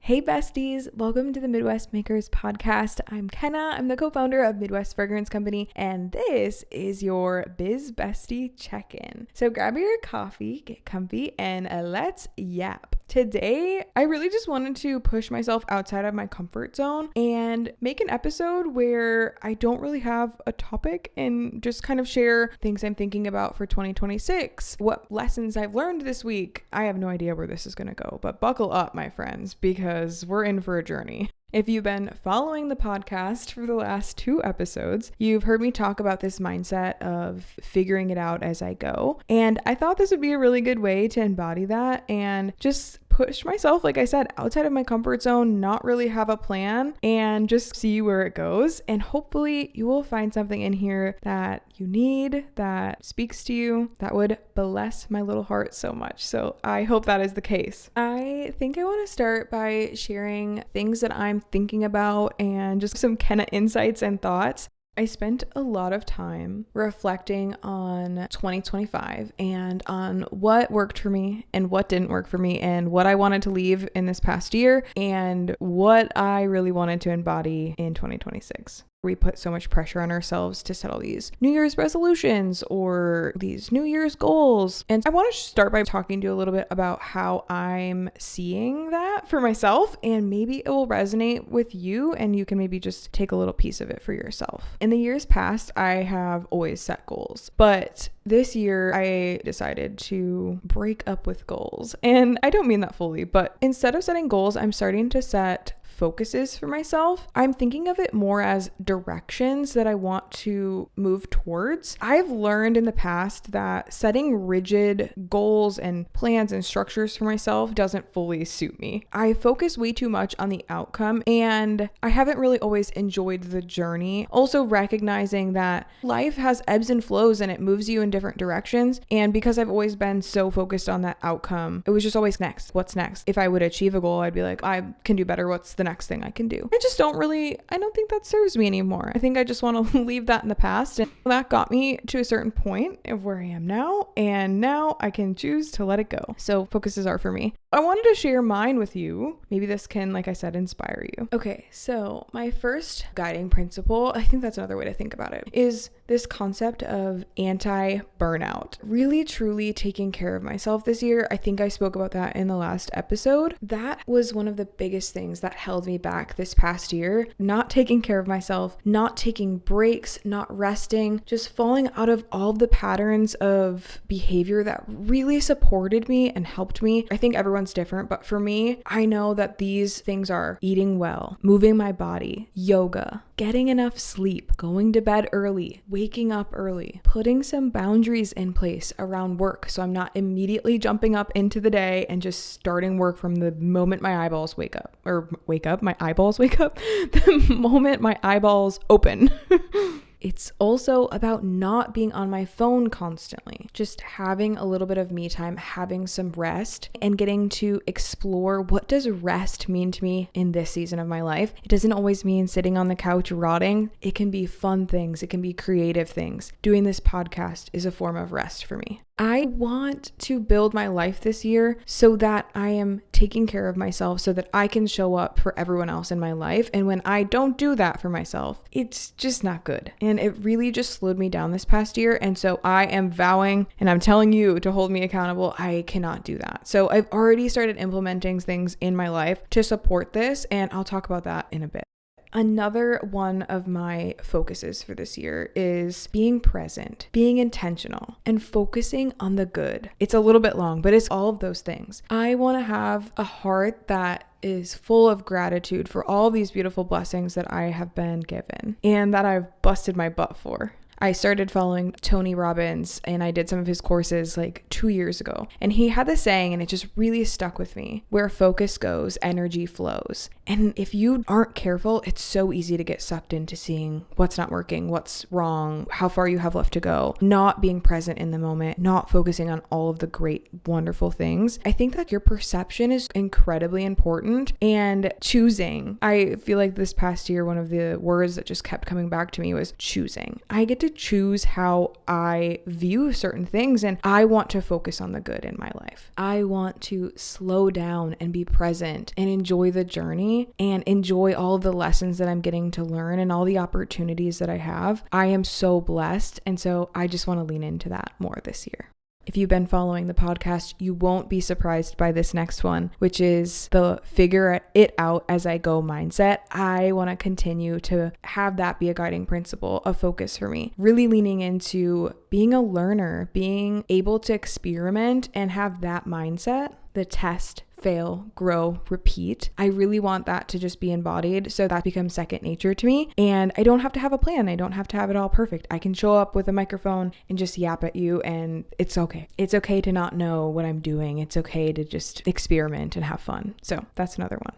Hey besties, welcome to the Midwest Makers podcast. I'm Kenna. I'm the co-founder of Midwest Fragrance Company, and this is your Biz Bestie check-in. So grab your coffee, get comfy, and let's yap. Today, I really just wanted to push myself outside of my comfort zone and make an episode where I don't really have a topic and just kind of share things I'm thinking about for 2026, what lessons I've learned this week. I have no idea where this is going to go, but buckle up, my friends, because we're in for a journey. If you've been following the podcast for the last 2 episodes, you've heard me talk about this mindset of figuring it out as I go. And I thought this would be a really good way to embody that and just push myself, like I said, outside of my comfort zone, not really have a plan, and just see where it goes. And hopefully you will find something in here that you need, that speaks to you, that would bless my little heart so much. So I hope that is the case. I think I want to start by sharing things that I'm thinking about and just some Kenna insights and thoughts. I spent a lot of time reflecting on 2025 and on what worked for me and what didn't work for me and what I wanted to leave in this past year and what I really wanted to embody in 2026. We put so much pressure on ourselves to set all these New Year's resolutions or these New Year's goals. And I want to start by talking to you a little bit about how I'm seeing that for myself, and maybe it will resonate with you and you can maybe just take a little piece of it for yourself. In the years past, I have always set goals, but this year I decided to break up with goals. And I don't mean that fully, but instead of setting goals, I'm starting to set focuses for myself. I'm thinking of it more as directions that I want to move towards. I've learned in the past that setting rigid goals and plans and structures for myself doesn't fully suit me. I focus way too much on the outcome, and I haven't really always enjoyed the journey. Also recognizing that life has ebbs and flows and it moves you in different directions. And because I've always been so focused on that outcome, it was just always next. What's next? If I would achieve a goal, I'd be like, I can do better. What's the next thing I can do? I don't think that serves me anymore. I think I just want to leave that in the past. And that got me to a certain point of where I am now. And now I can choose to let it go. So focuses are for me. I wanted to share mine with you. Maybe this can, like I said, inspire you. Okay, so my first guiding principle, I think that's another way to think about it, is this concept of anti-burnout. Really, truly taking care of myself this year. I think I spoke about that in the last episode. That was one of the biggest things that held me back this past year. Not taking care of myself, not taking breaks, not resting, just falling out of all of the patterns of behavior that really supported me and helped me. I think everyone's different, but for me, I know that these things are eating well, moving my body, yoga, getting enough sleep, going to bed early, waking up early, putting some boundaries in place around work so I'm not immediately jumping up into the day and just starting work from the moment my eyeballs wake up, the moment my eyeballs open. It's also about not being on my phone constantly, just having a little bit of me time, having some rest, and getting to explore what does rest mean to me in this season of my life. It doesn't always mean sitting on the couch rotting. It can be fun things. It can be creative things. Doing this podcast is a form of rest for me. I want to build my life this year so that I am taking care of myself so that I can show up for everyone else in my life. And when I don't do that for myself, it's just not good. And it really just slowed me down this past year. And so I am vowing, and I'm telling you to hold me accountable, I cannot do that. So I've already started implementing things in my life to support this, and I'll talk about that in a bit. Another one of my focuses for this year is being present, being intentional, and focusing on the good. It's a little bit long, but it's all of those things. I want to have a heart that is full of gratitude for all these beautiful blessings that I have been given and that I've busted my butt for. I started following Tony Robbins and I did some of his courses like 2 years ago. And he had this saying, and it just really stuck with me: where focus goes, energy flows. And if you aren't careful, it's so easy to get sucked into seeing what's not working, what's wrong, how far you have left to go, not being present in the moment, not focusing on all of the great, wonderful things. I think that your perception is incredibly important, and choosing. I feel like this past year, one of the words that just kept coming back to me was choosing. I get to choose how I view certain things, and I want to focus on the good in my life. I want to slow down and be present and enjoy the journey and enjoy all of the lessons that I'm getting to learn and all the opportunities that I have. I am so blessed, and so I just want to lean into that more this year. If you've been following the podcast, you won't be surprised by this next one, which is the figure it out as I go mindset. I want to continue to have that be a guiding principle of focus for me, really leaning into being a learner, being able to experiment and have that mindset, the test, fail, grow, repeat. I really want that to just be embodied so that becomes second nature to me. And I don't have to have a plan. I don't have to have it all perfect. I can show up with a microphone and just yap at you, and it's okay. It's okay to not know what I'm doing. It's okay to just experiment and have fun. So that's another one.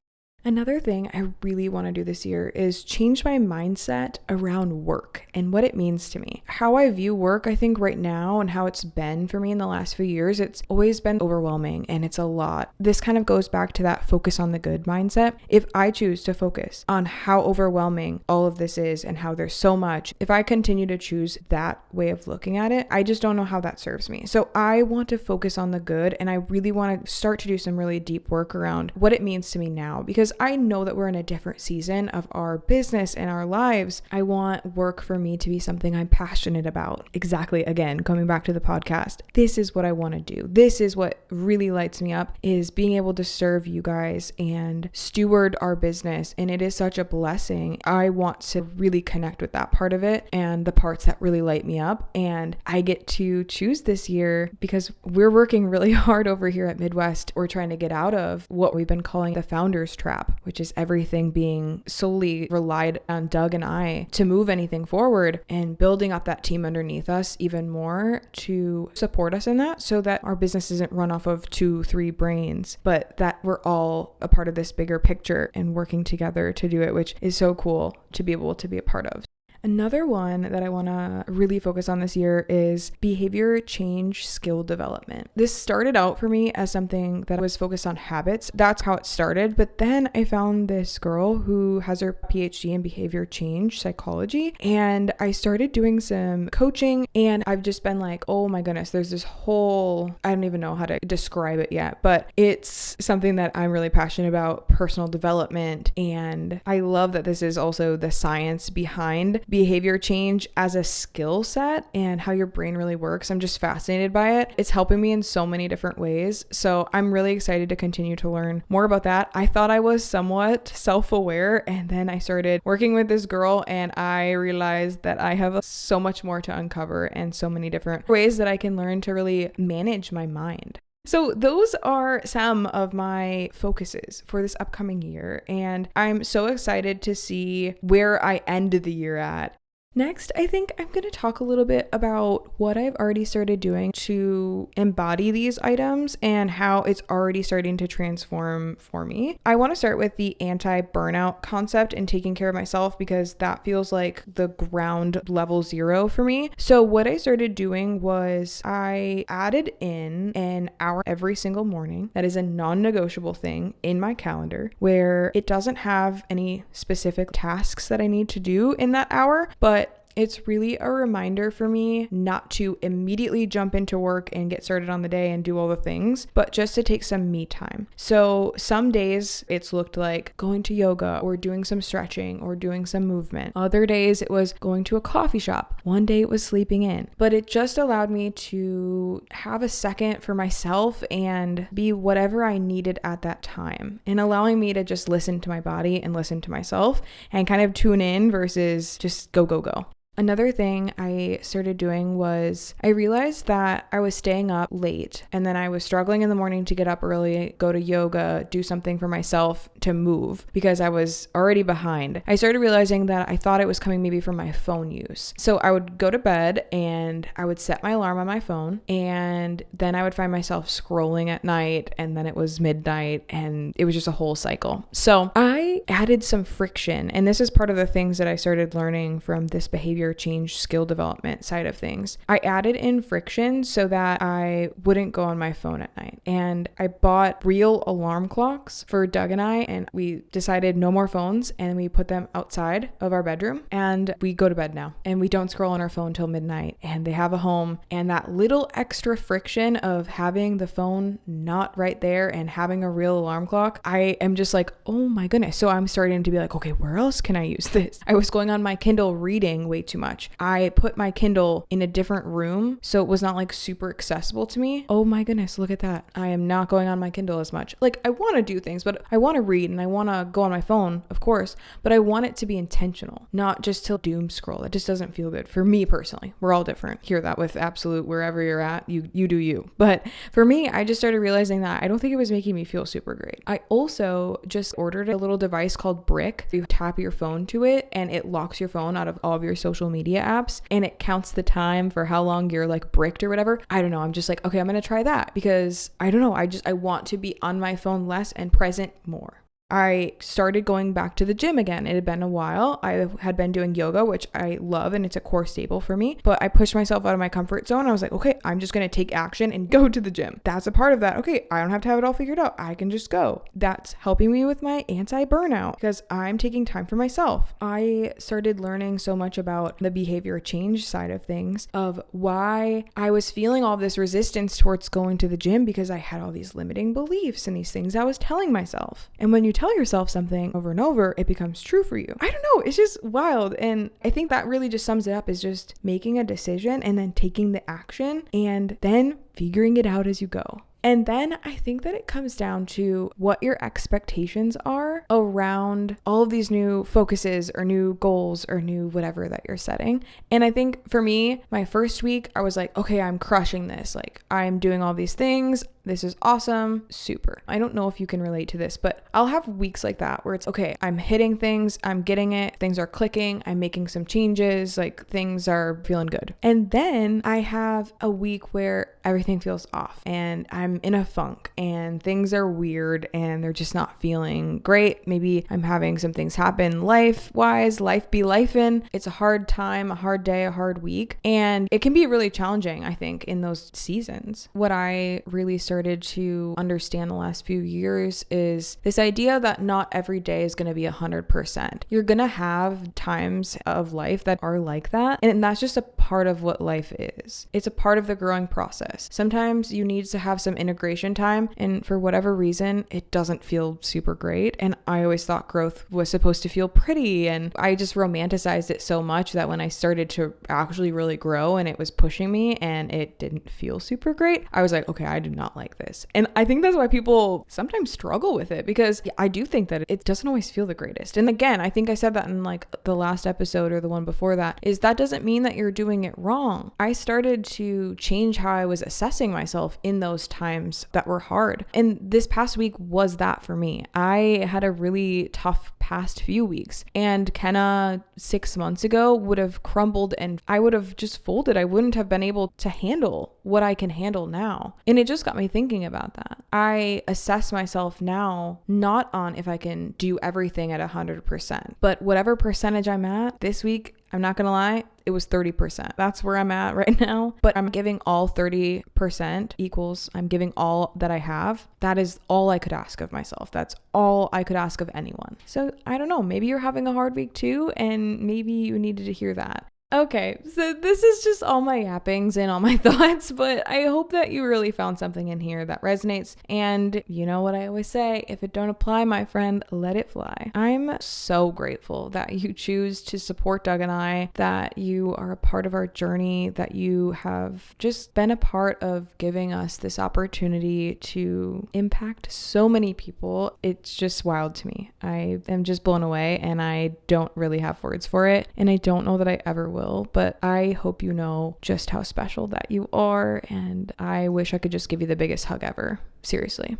Another thing I really want to do this year is change my mindset around work and what it means to me. How I view work, I think right now, and how it's been for me in the last few years, it's always been overwhelming and it's a lot. This kind of goes back to that focus on the good mindset. If I choose to focus on how overwhelming all of this is and how there's so much, if I continue to choose that way of looking at it, I just don't know how that serves me. So I want to focus on the good, and I really want to start to do some really deep work around what it means to me now, because I know that we're in a different season of our business and our lives. I want work for me to be something I'm passionate about. Exactly. Again, coming back to the podcast, this is what I want to do. This is what really lights me up, is being able to serve you guys and steward our business. And it is such a blessing. I want to really connect with that part of it and the parts that really light me up. And I get to choose this year because we're working really hard over here at Midwest. We're trying to get out of what we've been calling the founder's trap, which is everything being solely relied on Doug and I to move anything forward, and building up that team underneath us even more to support us in that, so that our business isn't run off of 2-3 brains, but that we're all a part of this bigger picture and working together to do it, which is so cool to be able to be a part of. Another one that I want to really focus on this year is behavior change skill development. This started out for me as something that was focused on habits. That's how it started. But then I found this girl who has her PhD in behavior change psychology, and I started doing some coaching, and I've just been like, oh my goodness, there's this whole, I don't even know how to describe it yet, but it's something that I'm really passionate about, personal development. And I love that this is also the science behind behavior change as a skill set and how your brain really works. I'm just fascinated by it. It's helping me in so many different ways. So I'm really excited to continue to learn more about that. I thought I was somewhat self-aware, and then I started working with this girl and I realized that I have so much more to uncover and so many different ways that I can learn to really manage my mind. So those are some of my focuses for this upcoming year, and I'm so excited to see where I end the year at. Next, I think I'm going to talk a little bit about what I've already started doing to embody these items and how it's already starting to transform for me. I want to start with the anti-burnout concept and taking care of myself, because that feels like the ground level zero for me. So what I started doing was I added in an hour every single morning. That is a non-negotiable thing in my calendar, where it doesn't have any specific tasks that I need to do in that hour, but it's really a reminder for me not to immediately jump into work and get started on the day and do all the things, but just to take some me time. So some days it's looked like going to yoga or doing some stretching or doing some movement. Other days it was going to a coffee shop. One day it was sleeping in. But it just allowed me to have a second for myself and be whatever I needed at that time, and allowing me to just listen to my body and listen to myself and kind of tune in versus just go, go, go. Another thing I started doing was I realized that I was staying up late, and then I was struggling in the morning to get up early, go to yoga, do something for myself to move because I was already behind. I started realizing that I thought it was coming maybe from my phone use. So I would go to bed and I would set my alarm on my phone, and then I would find myself scrolling at night, and then it was midnight, and it was just a whole cycle. So I added some friction. And this is part of the things that I started learning from this behavior change skill development side of things. I added in friction so that I wouldn't go on my phone at night. And I bought real alarm clocks for Doug and I, and we decided no more phones, and we put them outside of our bedroom, and we go to bed now, and we don't scroll on our phone till midnight, and they have a home. And that little extra friction of having the phone not right there and having a real alarm clock, I am just like, oh my goodness. So I'm starting to be like, okay, where else can I use this? I was going on my Kindle reading way too much. I put my Kindle in a different room so it was not like super accessible to me. Oh my goodness, look at that. I am not going on my Kindle as much. Like, I want to do things, but I want to read and I want to go on my phone, of course, but I want it to be intentional, not just to doom scroll. It just doesn't feel good for me personally. We're all different. Hear that with absolute wherever you're at, you do you. But for me, I just started realizing that I don't think it was making me feel super great. I also just ordered a little device called Brick. You tap your phone to it and it locks your phone out of all of your social media apps, and it counts the time for how long you're like bricked or whatever. I don't know. I'm just like, okay, I'm going to try that because I don't know. I want to be on my phone less and present more. I started going back to the gym again. It had been a while. I had been doing yoga, which I love, and it's a core staple for me, but I pushed myself out of my comfort zone. I was like, okay, I'm just going to take action and go to the gym. That's a part of that. Okay, I don't have to have it all figured out. I can just go. That's helping me with my anti-burnout because I'm taking time for myself. I started learning so much about the behavior change side of things, of why I was feeling all this resistance towards going to the gym because I had all these limiting beliefs and these things I was telling myself. And when you tell yourself something over and over, it becomes true for you. I don't know. It's just wild. And I think that really just sums it up, is just making a decision and then taking the action and then figuring it out as you go. And then I think that it comes down to what your expectations are around all of these new focuses or new goals or new whatever that you're setting. And I think for me, my first week, I was like, okay, I'm crushing this. Like, I'm doing all these things. This is awesome. Super. I don't know if you can relate to this, but I'll have weeks like that where it's okay, I'm hitting things, I'm getting it, things are clicking, I'm making some changes, like things are feeling good. And then I have a week where everything feels off and I'm in a funk and things are weird and they're just not feeling great. Maybe I'm having some things happen life-wise, life be lifing. It's a hard time, a hard day, a hard week. And it can be really challenging, I think, in those seasons. What I really started to understand the last few years is this idea that not every day is going to be 100%. You're going to have times of life that are like that. And that's just a part of what life is. It's a part of the growing process. Sometimes you need to have some integration time. And for whatever reason, it doesn't feel super great. And I always thought growth was supposed to feel pretty. And I just romanticized it so much that when I started to actually really grow and it was pushing me and it didn't feel super great, I was like, okay, I do not like this. And I think that's why people sometimes struggle with it, because I do think that it doesn't always feel the greatest. And again, I think I said that in like the last episode or the one before that, is that doesn't mean that you're doing it wrong. I started to change how I was assessing myself in those times that were hard. And this past week was that for me. I had a really tough past few weeks, and Kenna 6 months ago would have crumbled and I would have just folded. I wouldn't have been able to handle what I can handle now. And it just got me thinking about that. I assess myself now not on if I can do everything at 100%, but whatever percentage I'm at this week, I'm not gonna lie, it was 30%. That's where I'm at right now. But I'm giving all 30% equals I'm giving all that I have. That is all I could ask of myself. That's all I could ask of anyone. So I don't know, maybe you're having a hard week too, and maybe you needed to hear that. Okay, so this is just all my yappings and all my thoughts, but I hope that you really found something in here that resonates. And you know what I always say, if it don't apply, my friend, let it fly. I'm so grateful that you choose to support Doug and I, that you are a part of our journey, that you have just been a part of giving us this opportunity to impact so many people. It's just wild to me. I am just blown away, and I don't really have words for it, and I don't know that I ever will. But I hope you know just how special that you are, and I wish I could just give you the biggest hug ever. Seriously.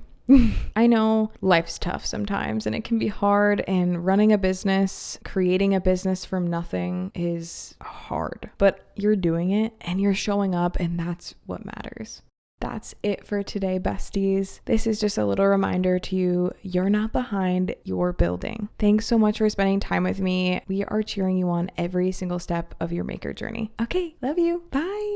I know life's tough sometimes and it can be hard, and running a business, creating a business from nothing is hard, but you're doing it and you're showing up, and that's what matters. That's it for today, besties. This is just a little reminder to you, you're not behind, you're building. Thanks so much for spending time with me. We are cheering you on every single step of your maker journey. Okay, love you. Bye.